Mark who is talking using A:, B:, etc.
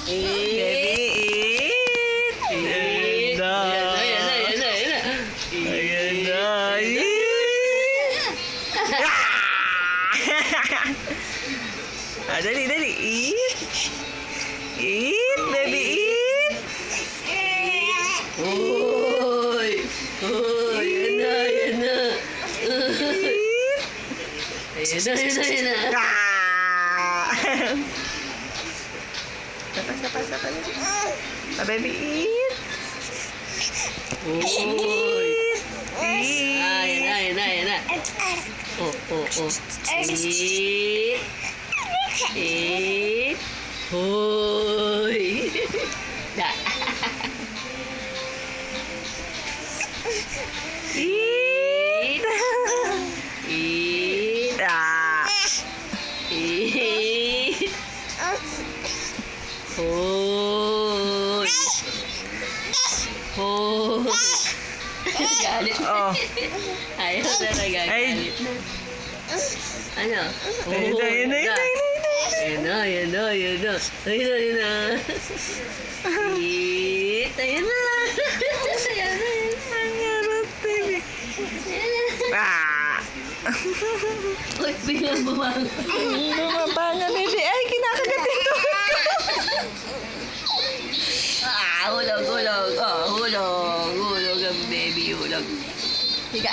A: Baby, eat. Ayan na.
B: Ayan na.
A: Ayan na. Eat. Dali. Eat. Eat, baby, eat.
B: Hoy! Ayan na. Ayan na.
A: Sapa. Baby, eat.
B: Hoy!
A: Eat.
B: Ayan na. Oh. Eat. Hoy! Da.
A: Eat.
B: Eat.
A: Ah.
B: Eat. Hoy! Galit.
A: Oh.
B: Ayaw talaga. Galit na. Ano?
A: Ayun na.
B: Ayan na. Eat. Ayan na.
A: Ang harap, baby. Ah.
B: Uy, biglang bumangon.
A: Bumabanga, baby. Ay, kinakagat ito.
B: Hulog. Hulog ang baby, hulog. Higa.